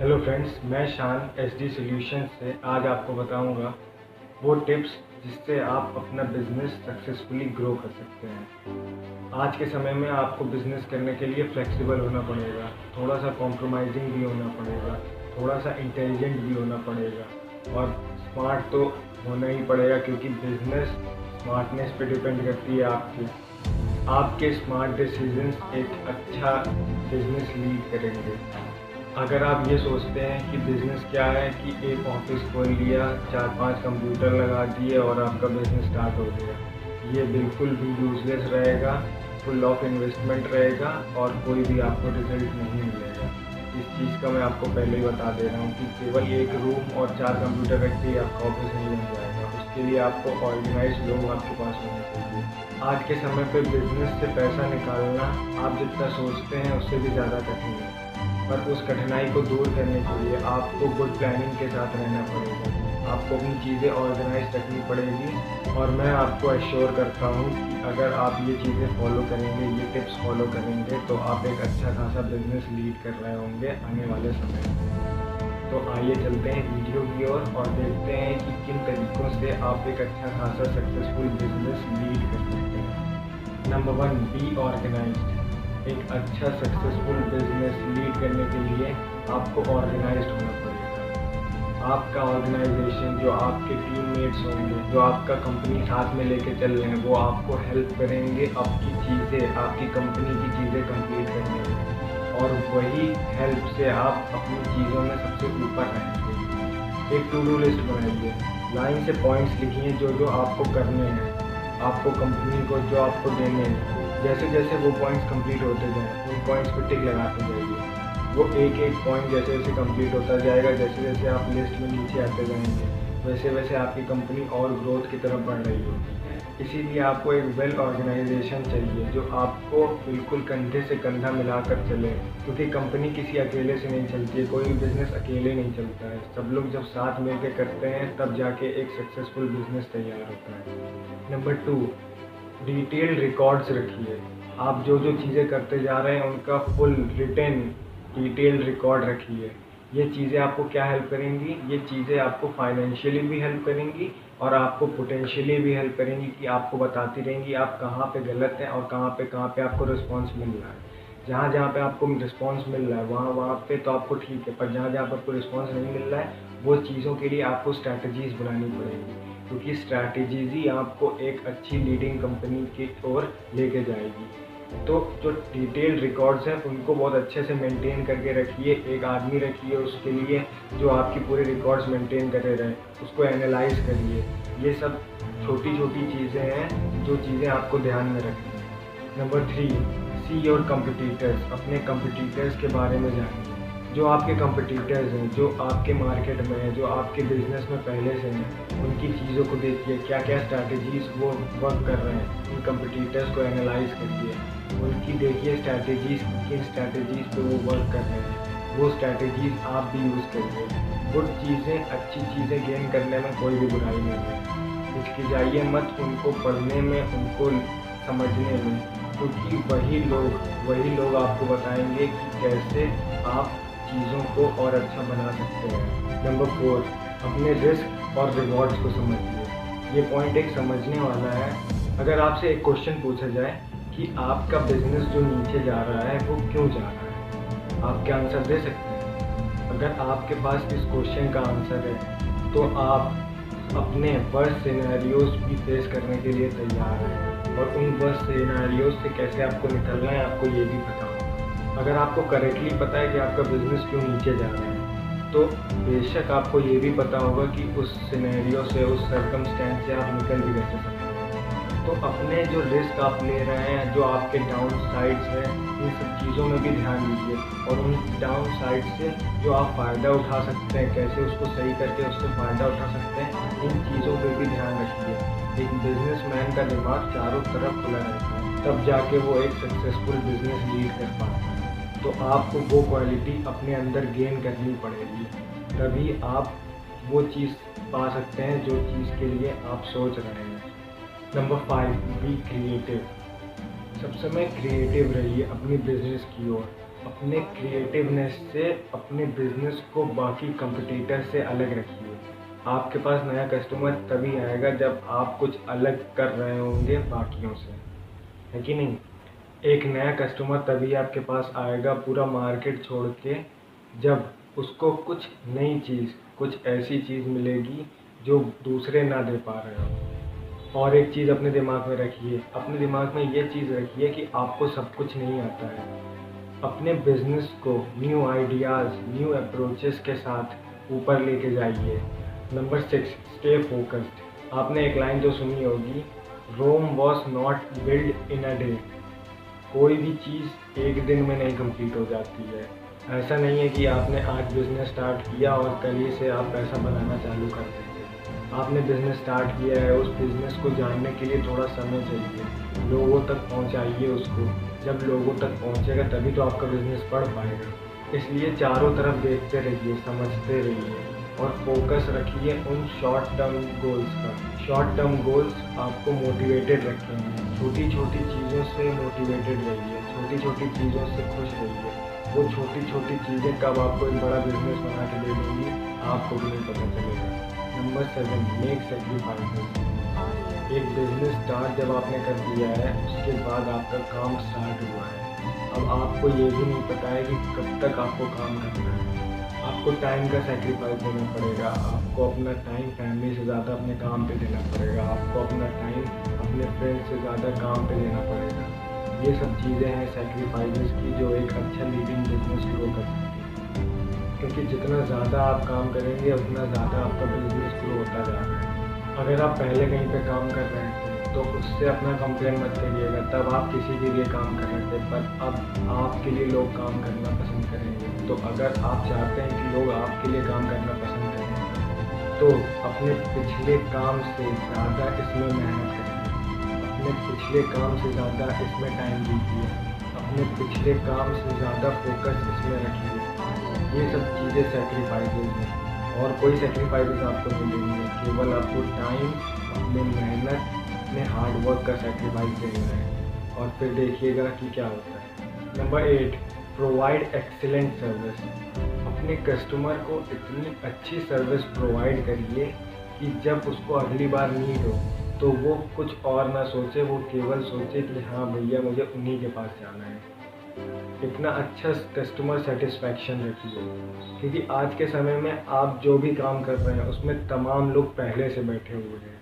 Hello friends, मैं शान SD solution से आज आपको बताऊंगा वो टिप्स जिससे आप अपना बिजनेस सक्सेसफुली ग्रो कर सकते हैं। आज के समय में आपको बिजनेस करने के लिए फ्लेक्सिबल होना पड़ेगा, थोड़ा सा कॉम्प्रोमाइजिंग भी होना पड़ेगा, थोड़ा सा इंटेलिजेंट भी होना पड़ेगा और स्मार्ट तो होना ही पड़ेगा, क्योंकि बिजनेस स्मार्टनेस पे डिपेंड करती है। आपके स्मार्ट डिसीजंस एक अच्छा बिजनेस लीड करेंगे। अगर आप ये सोचते हैं कि बिज़नेस क्या है कि एक ऑफिस खोल लिया, 4-5 कंप्यूटर लगा दिए और आपका बिज़नेस स्टार्ट हो गया, ये बिल्कुल भी यूज़लेस रहेगा, फुल ऑफ इन्वेस्टमेंट रहेगा और कोई भी आपको रिजल्ट नहीं मिलेगा। इस चीज़ का मैं आपको पहले ही बता दे रहा हूँ कि केवल एक रूम और 4 कंप्यूटर रख के आपका ऑफिस नहीं बन जाएगा। उसके लिए आपको ऑर्गेनाइज लोग आपके पास होने चाहिए। आज के समय पे बिज़नेस से पैसा निकालना आप जितना सोचते हैं उससे भी ज़्यादा कठिन है, पर उस कठिनाई को दूर करने के लिए आपको गुड प्लानिंग के साथ रहना पड़ेगा। आपको अपनी चीज़ें ऑर्गेनाइज रखनी पड़ेगी और मैं आपको एश्योर करता हूँ कि अगर आप ये चीज़ें फॉलो करेंगे, ये टिप्स फॉलो करेंगे, तो आप एक अच्छा खासा बिजनेस लीड कर रहे होंगे आने वाले समय में। तो आइए चलते हैं वीडियो की ओर और देखते हैं कि किन तरीक़ों से आप एक अच्छा खासा सक्सेसफुल बिजनेस लीड कर सकते हैं। Number 1, be organised. एक अच्छा सक्सेसफुल बिजनेस लीड करने के लिए आपको ऑर्गेनाइज्ड होना पड़ेगा। आपका ऑर्गेनाइजेशन, जो आपके टीममेट्स होंगे, जो आपका कंपनी साथ में लेके चल रहे हैं, वो आपको हेल्प करेंगे आपकी चीज़ें, आपकी कंपनी की चीज़ें कंप्लीट करने में, और वही हेल्प से आप अपनी चीज़ों में सबसे ऊपर रहेंगे। एक टू डू लिस्ट बनाइए, लाइन से पॉइंट्स लिखिए जो जो आपको करने हैं, आपको कंपनी को जो आपको देने हैं। जैसे जैसे वो पॉइंट्स कंप्लीट होते जाएँ, उन पॉइंट्स पे टिक लगाते जाइए। वो एक एक पॉइंट जैसे जैसे कंप्लीट होता जाएगा, जैसे जैसे आप लिस्ट में नीचे आते जाएंगे, वैसे वैसे आपकी कंपनी और ग्रोथ की तरफ बढ़ रही होगी। इसीलिए आपको एक वेल ऑर्गेनाइजेशन चाहिए जो आपको बिल्कुल कंधे से कंधा मिलाकर चले, क्योंकि कंपनी किसी अकेले से नहीं चलती है, कोई बिज़नेस अकेले नहीं चलता है। सब लोग जब साथ मिलकर करते हैं तब जाके एक सक्सेसफुल बिज़नेस तैयार होता है। नंबर 2, डिटेल्ड रिकॉर्ड्स रखिए। आप जो जो चीज़ें करते जा रहे हैं उनका फुल रिटन डिटेल्ड रिकॉर्ड रखिए। ये चीज़ें आपको क्या हेल्प करेंगी? ये चीज़ें आपको फाइनेंशियली भी हेल्प करेंगी और आपको पोटेंशियली भी हेल्प करेंगी कि आपको बताती रहेंगी आप कहाँ पे गलत हैं और कहाँ पे आपको रिस्पॉन्स मिल रहा है। जहाँ जहाँ पे आपको रिस्पॉन्स मिल रहा है वहाँ पे तो आपको ठीक है, पर जहाँ जहाँ पर आपको रिस्पॉन्स नहीं मिल रहा है, वो चीज़ों के लिए आपको स्ट्रैटेजीज़ बनानी पड़ेगी, क्योंकि स्ट्रैटेजीज़ ही आपको एक अच्छी लीडिंग कंपनी की ओर लेके जाएगी। तो जो डिटेल्ड रिकॉर्ड्स हैं उनको बहुत अच्छे से मेंटेन करके रखिए। एक आदमी रखिए उसके लिए जो आपकी पूरे रिकॉर्ड्स मेंटेन करे रहे, उसको एनालाइज करिए। ये सब छोटी छोटी चीज़ें हैं जो चीज़ें आपको ध्यान में रखनी है। Number 3, see your competitors. अपने कंपटीटर्स के बारे में जानिए। जो आपके कंपटीटर्स हैं, जो आपके मार्केट में हैं, जो आपके बिज़नेस में पहले से हैं, उनकी चीज़ों को देखिए, क्या क्या स्ट्रैटेजीज़ वो वर्क कर रहे हैं। उन कंपटीटर्स को एनालाइज करिए, उनकी देखिए स्ट्रैटेजीज़, किन स्ट्रैटेजीज़ पे वो वर्क कर रहे हैं, वो स्ट्रैटेजीज़ आप भी यूज़ करिए। गुड चीज़ें, अच्छी चीज़ें गेन करने में कोई भी बुराई नहीं है। हिचकिचाइए मत उनको पढ़ने में, उनको समझने में, क्योंकि वही लोग आपको बताएंगे कि कैसे आप चीज़ों को और अच्छा बना सकते हैं। नंबर 4, अपने रिस्क और रिवॉर्ड्स को समझिए। ये पॉइंट एक समझने वाला है। अगर आपसे एक क्वेश्चन पूछा जाए कि आपका बिजनेस जो नीचे जा रहा है वो क्यों जा रहा है, आप क्या आंसर दे सकते हैं? अगर आपके पास इस क्वेश्चन का आंसर है तो आप अपने वर्स्ट सिनेरियोज भी फेस करने के लिए तैयार हैं, और उन वर्स्ट सिनेरियोज से कैसे आपको निकलना है आपको ये भी पता होगा। अगर आपको करेक्टली पता है कि आपका बिज़नेस क्यों नीचे जा रहा है, तो बेशक आपको ये भी पता होगा कि उस सिनेरियो से, उस सर्कमस्टेंस से आप निकल भी कैसे सकते हैं। तो अपने जो रिस्क आप ले रहे हैं, जो आपके डाउन साइड्स हैं, इन सब चीज़ों में भी ध्यान दीजिए, और उन डाउन साइड से जो आप फ़ायदा उठा सकते हैं, कैसे उसको सही करके उससे फ़ायदा उठा सकते हैं, इन चीज़ों पे भी ध्यान रखिए। एक बिजनेसमैन का दिमाग चारों तरफ खुला रहता है, तब जाके वो एक सक्सेसफुल बिजनेस लीड कर पाता है। तो आपको वो क्वालिटी अपने अंदर गेन करनी पड़ेगी, तभी आप वो चीज़ पा सकते हैं जो चीज़ के लिए आप सोच रहे हैं। Number 5, be creative. सब समय क्रिएटिव रहिए अपनी बिजनेस की ओर। अपने क्रिएटिवनेस से अपने बिजनेस को बाकी कंपटीटर से अलग रखिए। आपके पास नया कस्टमर तभी आएगा जब आप कुछ अलग कर रहे होंगे बाकियों से, है कि नहीं? एक नया कस्टमर तभी आपके पास आएगा पूरा मार्केट छोड़ के, जब उसको कुछ नई चीज़, कुछ ऐसी चीज़ मिलेगी जो दूसरे ना दे पा रहे हो। और एक चीज़ अपने दिमाग में रखिए, अपने दिमाग में ये चीज़ रखिए कि आपको सब कुछ नहीं आता है। अपने बिजनेस को न्यू आइडियाज़, न्यू अप्रोचेस के साथ ऊपर लेके जाइए। Number 6, stay focused. आपने एक लाइन जो सुनी होगी, Rome was not build in a day. कोई भी चीज़ एक दिन में नहीं कंप्लीट हो जाती है। ऐसा नहीं है कि आपने आज बिज़नेस स्टार्ट किया और कल ही से आप पैसा बनाना चालू कर देंगे। आपने बिज़नेस स्टार्ट किया है, उस बिज़नेस को जानने के लिए थोड़ा समय चाहिए। लोगों तक पहुंचाइए उसको। जब लोगों तक पहुंचेगा तभी तो आपका बिज़नेस बढ़ पाएगा। इसलिए चारों तरफ देखते रहिए, समझते रहिए और फोकस रखिए उन शॉर्ट टर्म गोल्स का। शॉर्ट टर्म गोल्स आपको मोटिवेटेड रखेंगे। छोटी छोटी चीज़ों से मोटिवेटेड रहिए, छोटी छोटी चीज़ों से खुश रहिए। वो छोटी छोटी चीज़ें कब आपको एक बड़ा बिजनेस बना के दे देंगी, आपको भी नहीं पता चलेगा। Number 7, make sacrifices. एक बिजनेस स्टार्ट जब आपने कर दिया है, उसके बाद आपका काम स्टार्ट हुआ है। अब आपको ये भी नहीं पता है कि कब तक आपको काम करना है। आपको टाइम का सेक्रीफाइस देना पड़ेगा। आपको अपना टाइम फैमिली से ज़्यादा अपने काम पे देना पड़ेगा। आपको अपना टाइम अपने फ्रेंड्स से ज़्यादा काम पे देना पड़ेगा। ये सब चीज़ें हैं सेक्रीफाइसेस की, जो एक अच्छा लीडिंग बिजनेस ग्रो कर सकती है। क्योंकि जितना ज़्यादा आप काम करेंगे उतना ज़्यादा आपका बिजनेस ग्रो होता जा रहा है। अगर आप पहले कहीं पे काम कर रहे थे तो उससे अपना कंपेयर मत करिएगा। तब आप किसी के लिए काम कर रहे थे, पर अब आपके लिए लोग काम करना पसंद करेंगे। तो अगर आप चाहते हैं कि लोग आपके लिए काम करना पसंद करें, तो अपने पिछले काम से ज़्यादा इसमें मेहनत करिए। अपने पिछले काम से ज़्यादा इसमें टाइम दीजिए। अपने पिछले काम से ज़्यादा फोकस इसमें रखिए। ये सब चीज़ें सेक्रीफाइसेस हैं और कोई सेक्रीफाइसेस आपको नहीं देनी है। केवल आपको टाइम, अपनी मेहनत, अपने हार्ड वर्क का सेक्रीफाइस देना है और फिर देखिएगा कि क्या होता है। Number 8, provide excellent service. अपने कस्टमर को इतनी अच्छी सर्विस प्रोवाइड करिए कि जब उसको अगली बार नीड हो तो वो कुछ और ना सोचे, वो केवल सोचे कि हाँ भैया मुझे उन्हीं के पास जाना है। इतना अच्छा कस्टमर सेटिस्फैक्शन रखिए, क्योंकि आज के समय में आप जो भी काम कर रहे हैं उसमें तमाम लोग पहले से बैठे हुए हैं।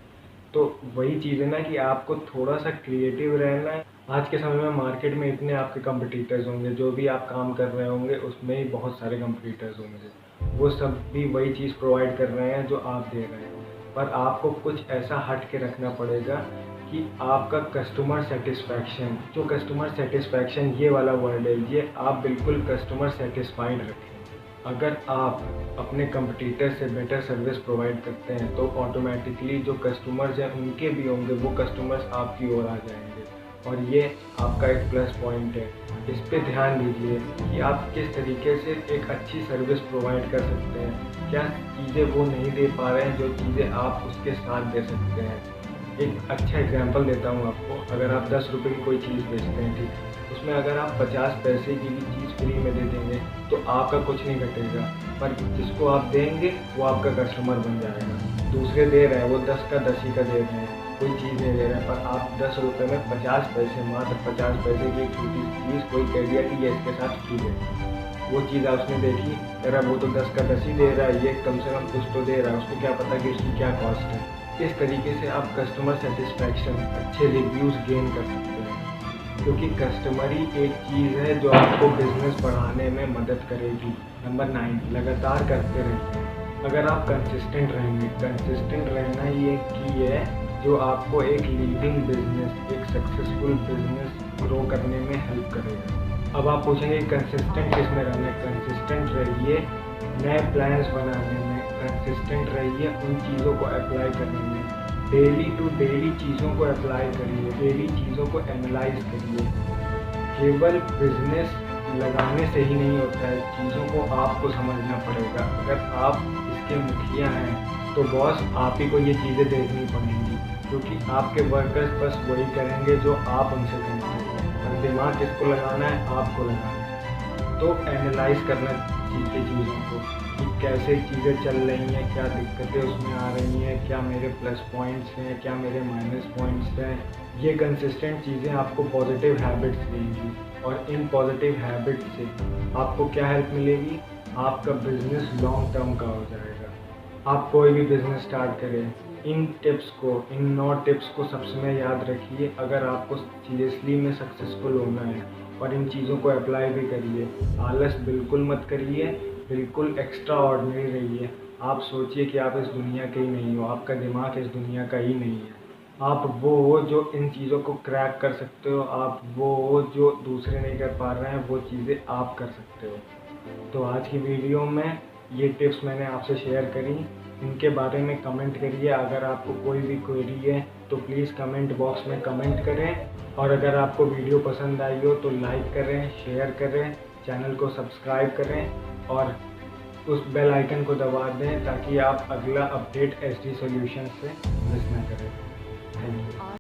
तो वही चीज़ है ना कि आपको थोड़ा सा क्रिएटिव रहना है। आज के समय में मार्केट में इतने आपके कंपटीटर्स होंगे, जो भी आप काम कर रहे होंगे उसमें ही बहुत सारे कंपटीटर्स होंगे। वो सब भी वही चीज़ प्रोवाइड कर रहे हैं जो आप दे रहे हैं, पर आपको कुछ ऐसा हट के रखना पड़ेगा कि आपका कस्टमर सेटिस्फैक्शन, जो कस्टमर सेटिस्फैक्शन ये वाला वर्ड है, ये आप बिल्कुल कस्टमर सेटिस्फाइड रखें। अगर आप अपने कंपटीटर से बेटर सर्विस प्रोवाइड करते हैं तो ऑटोमेटिकली जो कस्टमर्स हैं उनके भी होंगे, वो कस्टमर्स आपकी ओर आ जाएंगे और ये आपका एक प्लस पॉइंट है। इस पे ध्यान दीजिए कि आप किस तरीके से एक अच्छी सर्विस प्रोवाइड कर सकते हैं। क्या चीज़ें वो नहीं दे पा रहे हैं जो चीज़ें आप उसके साथ दे सकते हैं। एक अच्छा एग्जांपल देता हूँ आपको। अगर आप 10 रुपये की कोई चीज़ बेचते हैं, ठीक है, उसमें अगर आप 50 पैसे की भी चीज़ फ्री में दे देंगे तो आपका कुछ नहीं घटेगा, पर जिसको आप देंगे वो आपका कस्टमर बन जाएगा। दूसरे दे रहे हैं, वो 10 का 10 ही का दे रहे हैं, कोई चीज़ नहीं दे रहे हैं, पर आप 10 रुपये में 50 पैसे, मात्र 50 पैसे की एक छोटी चीज़ कोई कह दिया कि ये इसके साथ फ्री है। वो चीज़ आपने देखी, कह रहा वो तो 10 का 10 ही दे रहा है, ये कम से कम कुछ तो दे रहा है, उसको क्या पता कि इसकी क्या कॉस्ट है। इस तरीके से आप कस्टमर सेटिस्फैक्शन, अच्छे रिव्यूज़ गेन कर सकते हैं, क्योंकि कस्टमर ही एक चीज़ है जो आपको बिजनेस बढ़ाने में मदद करेगी। नंबर 9, लगातार करते रहिए। अगर आप कंसिस्टेंट रहेंगे, कंसिस्टेंट रहना ही एक की है जो आपको एक लीडिंग बिजनेस, एक सक्सेसफुल बिजनेस ग्रो करने में हेल्प करेगा। अब आप पूछेंगे कंसिस्टेंट किस में रहना है। कंसिस्टेंट रहिए नए प्लान्स बनाने में, कंसिस्टेंट रहिए उन चीज़ों को अप्लाई करने में। डेली टू डेली चीज़ों को अप्लाई करिए, डेली चीज़ों को एनालाइज करिए। केवल बिजनेस लगाने से ही नहीं होता है, चीज़ों को आपको समझना पड़ेगा। अगर आप इसके मुखिया हैं तो बॉस आप ही को ये चीज़ें देखनी पड़ेंगी, क्योंकि आपके वर्कर्स बस वही करेंगे जो आप उनसे कहेंगे। और दिमाग किसको लगाना है, आपको लगाना है। तो एनालाइज करना सीखे चीज़ों को कि कैसे चीज़ें चल रही हैं, क्या दिक्कतें उसमें आ रही हैं, क्या मेरे प्लस पॉइंट्स हैं, क्या मेरे माइनस पॉइंट्स हैं। ये कंसिस्टेंट चीज़ें आपको पॉजिटिव हैबिट्स देंगी और इन पॉजिटिव हैबिट से आपको क्या हेल्प मिलेगी, आपका बिजनेस लॉन्ग टर्म का हो जाएगा। आप कोई भी बिजनेस स्टार्ट करें, इन टिप्स को, इन 9 टिप्स को सब समय याद रखिए अगर आपको सीरियसली में सक्सेसफुल होना है, और इन चीज़ों को अप्लाई भी करिए। आलस बिल्कुल मत करिए, बिल्कुल एक्स्ट्रा ऑर्डिनरी रहिए। आप सोचिए कि आप इस दुनिया के ही नहीं हो, आपका दिमाग इस दुनिया का ही नहीं है। आप वो हो जो इन चीज़ों को क्रैक कर सकते हो, आप वो हो जो दूसरे नहीं कर पा रहे हैं, वो चीज़ें आप कर सकते हो। तो आज की वीडियो में ये टिप्स मैंने आपसे शेयर करी, इनके बारे में कमेंट करिए। अगर आपको कोई भी क्वेरी है तो प्लीज़ कमेंट बॉक्स में कमेंट करें, और अगर आपको वीडियो पसंद आई हो तो लाइक करें, शेयर करें, चैनल को सब्सक्राइब करें और उस बेल आइकन को दबा दें ताकि आप अगला अपडेट एसडी सॉल्यूशन से मिस ना करें। Thank you.